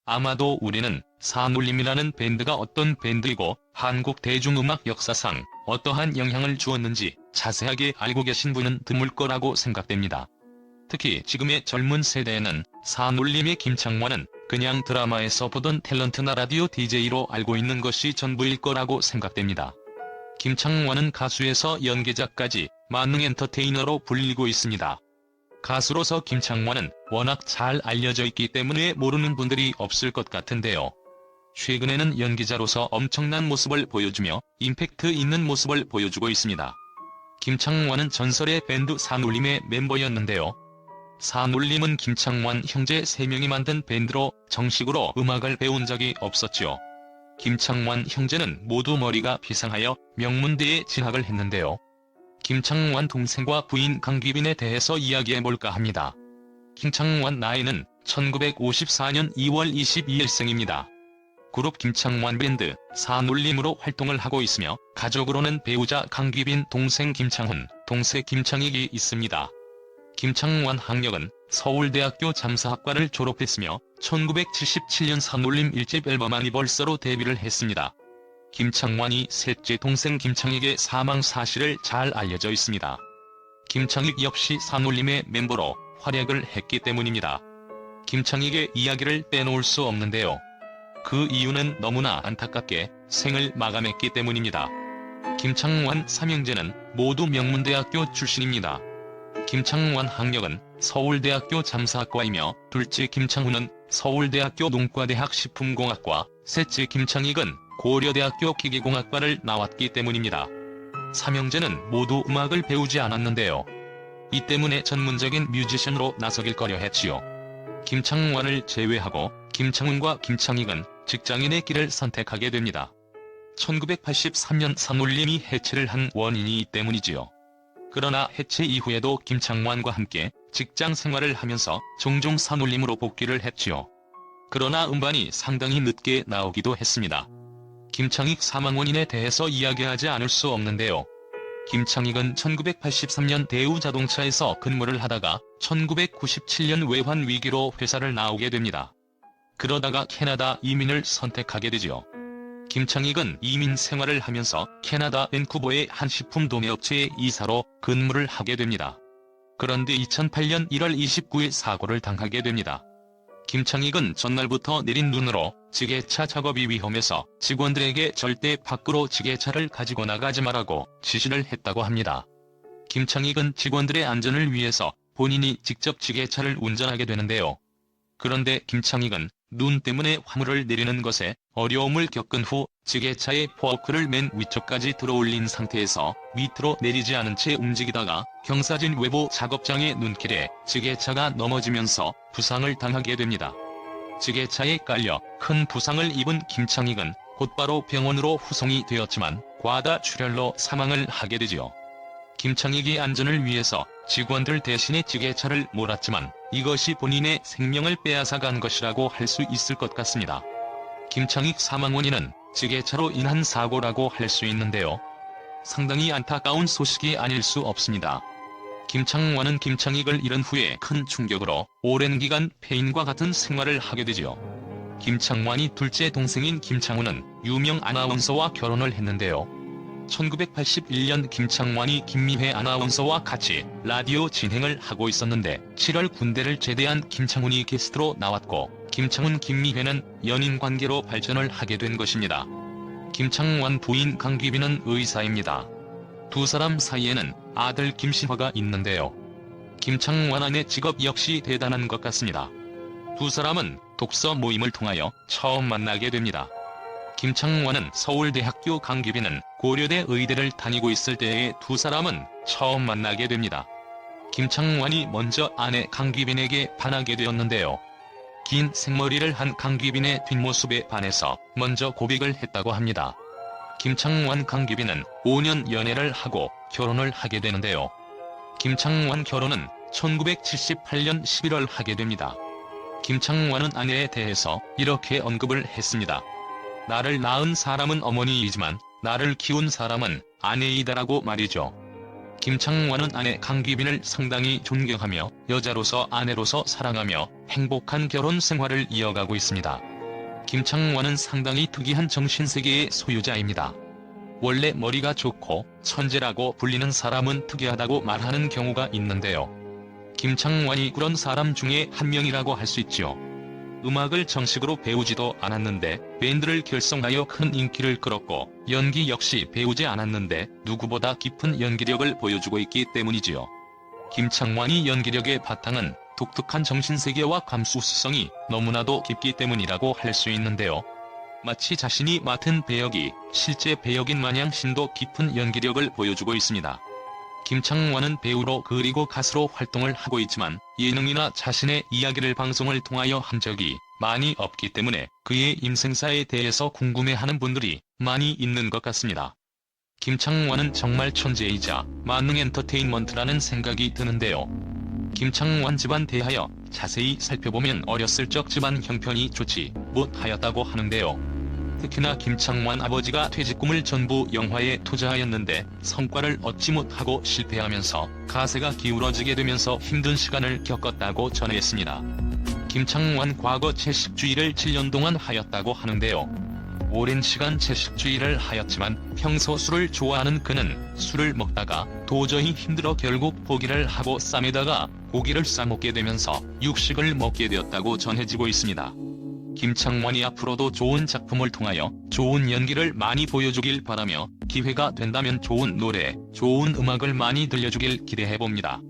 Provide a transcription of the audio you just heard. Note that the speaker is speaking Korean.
아마도 우리는 산울림이라는 밴드가 어떤 밴드이고 한국 대중음악 역사상 어떠한 영향을 주었는지 자세하게 알고 계신 분은 드물 거라고 생각됩니다. 특히 지금의 젊은 세대에는 산울림의 김창완은 그냥 드라마에서 보던 탤런트나 라디오 DJ로 알고 있는 것이 전부일 거라고 생각됩니다. 김창완은 가수에서 연기자까지 만능 엔터테이너로 불리고 있습니다. 가수로서 김창완은 워낙 잘 알려져 있기 때문에 모르는 분들이 없을 것 같은데요. 최근에는 연기자로서 엄청난 모습을 보여주며 임팩트 있는 모습을 보여주고 있습니다. 김창완은 전설의 밴드 산울림의 멤버였는데요. 산울림은 김창완 형제 3명이 만든 밴드로 정식으로 음악을 배운 적이 없었죠. 김창완 형제는 모두 머리가 비상하여 명문대에 진학을 했는데요. 김창완 동생과 부인 강귀빈에 대해서 이야기해볼까 합니다. 김창완 나이는 1954년 2월 22일 생입니다. 그룹 김창완 밴드 산울림으로 활동을 하고 있으며 가족으로는 배우자 강귀빈, 동생 김창훈, 동생 김창익이 있습니다. 김창완 학력은 서울대학교 잠사학과를 졸업했으며 1977년 산울림 1집 앨범 아니벌서로 데뷔를 했습니다. 김창완이 셋째 동생 김창익의 사망 사실을 잘 알려져 있습니다. 김창익 역시 산울림의 멤버로 활약을 했기 때문입니다. 김창익의 이야기를 빼놓을 수 없는데요. 그 이유는 너무나 안타깝게 생을 마감했기 때문입니다. 김창완 삼형제는 모두 명문대학교 출신입니다. 김창완 학력은 서울대학교 잠사학과이며 둘째 김창훈은 서울대학교 농과대학 식품공학과, 셋째 김창익은 고려대학교 기계공학과를 나왔기 때문입니다. 삼형제는 모두 음악을 배우지 않았는데요. 이 때문에 전문적인 뮤지션으로 나서길 꺼려 했지요. 김창완을 제외하고 김창훈과 김창익은 직장인의 길을 선택하게 됩니다. 1983년 산울림이 해체를 한 원인이 이 때문이지요. 그러나 해체 이후에도 김창완과 함께 직장 생활을 하면서 종종 산울림으로 복귀를 했지요. 그러나 음반이 상당히 늦게 나오기도 했습니다. 김창익 사망 원인에 대해서 이야기하지 않을 수 없는데요. 김창익은 1983년 대우자동차에서 근무를 하다가 1997년 외환 위기로 회사를 나오게 됩니다. 그러다가 캐나다 이민을 선택하게 되지요. 김창익은 이민 생활을 하면서 캐나다 밴쿠버의 한 식품 도매업체의 이사로 근무를 하게 됩니다. 그런데 2008년 1월 29일 사고를 당하게 됩니다. 김창익은 전날부터 내린 눈으로 지게차 작업이 위험해서 직원들에게 절대 밖으로 지게차를 가지고 나가지 말라고 지시를 했다고 합니다. 김창익은 직원들의 안전을 위해서 본인이 직접 지게차를 운전하게 되는데요. 그런데 김창익은 눈 때문에 화물을 내리는 것에 어려움을 겪은 후 지게차의 포크를 맨 위쪽까지 들어올린 상태에서 밑으로 내리지 않은 채 움직이다가 경사진 외부 작업장의 눈길에 지게차가 넘어지면서 부상을 당하게 됩니다. 지게차에 깔려 큰 부상을 입은 김창익은 곧바로 병원으로 후송이 되었지만 과다 출혈로 사망을 하게 되지요. 김창익이 안전을 위해서 직원들 대신에 지게차를 몰았지만 이것이 본인의 생명을 빼앗아간 것이라고 할 수 있을 것 같습니다. 김창익 사망 원인은 지게차로 인한 사고라고 할 수 있는데요. 상당히 안타까운 소식이 아닐 수 없습니다. 김창완은 김창익을 잃은 후에 큰 충격으로 오랜 기간 폐인과 같은 생활을 하게 되지요. 김창완이 둘째 동생인 김창훈은 유명 아나운서와 결혼을 했는데요. 1981년 김창완이 김미회 아나운서와 같이 라디오 진행을 하고 있었는데 7월 군대를 제대한 김창훈이 게스트로 나왔고 김창훈 김미회는 연인 관계로 발전을 하게 된 것입니다. 김창완 부인 강귀빈은 의사입니다. 두 사람 사이에는 아들 김신화가 있는데요. 김창완 아내 직업 역시 대단한 것 같습니다. 두 사람은 독서 모임을 통하여 처음 만나게 됩니다. 김창완은 서울대학교, 강귀빈은 고려대 의대를 다니고 있을 때에 두 사람은 처음 만나게 됩니다. 김창완이 먼저 아내 강귀빈에게 반하게 되었는데요. 긴 생머리를 한 강귀빈의 뒷모습에 반해서 먼저 고백을 했다고 합니다. 김창완 강귀빈은 5년 연애를 하고 결혼을 하게 되는데요. 김창완 결혼은 1978년 11월 하게 됩니다. 김창완은 아내에 대해서 이렇게 언급을 했습니다. 나를 낳은 사람은 어머니이지만 나를 키운 사람은 아내이다라고 말이죠. 김창완은 아내 강귀빈을 상당히 존경하며 여자로서 아내로서 사랑하며 행복한 결혼 생활을 이어가고 있습니다. 김창완은 상당히 특이한 정신세계의 소유자입니다. 원래 머리가 좋고 천재라고 불리는 사람은 특이하다고 말하는 경우가 있는데요. 김창완이 그런 사람 중에 한 명이라고 할 수 있죠. 음악을 정식으로 배우지도 않았는데 밴드를 결성하여 큰 인기를 끌었고, 연기 역시 배우지 않았는데 누구보다 깊은 연기력을 보여주고 있기 때문이지요. 김창완이 연기력의 바탕은 독특한 정신세계와 감수성이 너무나도 깊기 때문이라고 할 수 있는데요. 마치 자신이 맡은 배역이 실제 배역인 마냥 심도 깊은 연기력을 보여주고 있습니다. 김창완은 배우로 그리고 가수로 활동을 하고 있지만 예능이나 자신의 이야기를 방송을 통하여 한 적이 많이 없기 때문에 그의 인생사에 대해서 궁금해하는 분들이 많이 있는 것 같습니다. 김창완은 정말 천재이자 만능 엔터테인먼트라는 생각이 드는데요. 김창완 집안 대하여 자세히 살펴보면 어렸을 적 집안 형편이 좋지 못하였다고 하는데요. 특히나 김창완 아버지가 퇴직 꿈을 전부 영화에 투자하였는데 성과를 얻지 못하고 실패하면서 가세가 기울어지게 되면서 힘든 시간을 겪었다고 전했습니다. 김창완 과거 채식주의를 7년 동안 하였다고 하는데요. 오랜 시간 채식주의를 하였지만 평소 술을 좋아하는 그는 술을 먹다가 도저히 힘들어 결국 포기를 하고 쌈에다가 고기를 싸먹게 되면서 육식을 먹게 되었다고 전해지고 있습니다. 김창완이 앞으로도 좋은 작품을 통하여 좋은 연기를 많이 보여주길 바라며 기회가 된다면 좋은 노래, 좋은 음악을 많이 들려주길 기대해봅니다.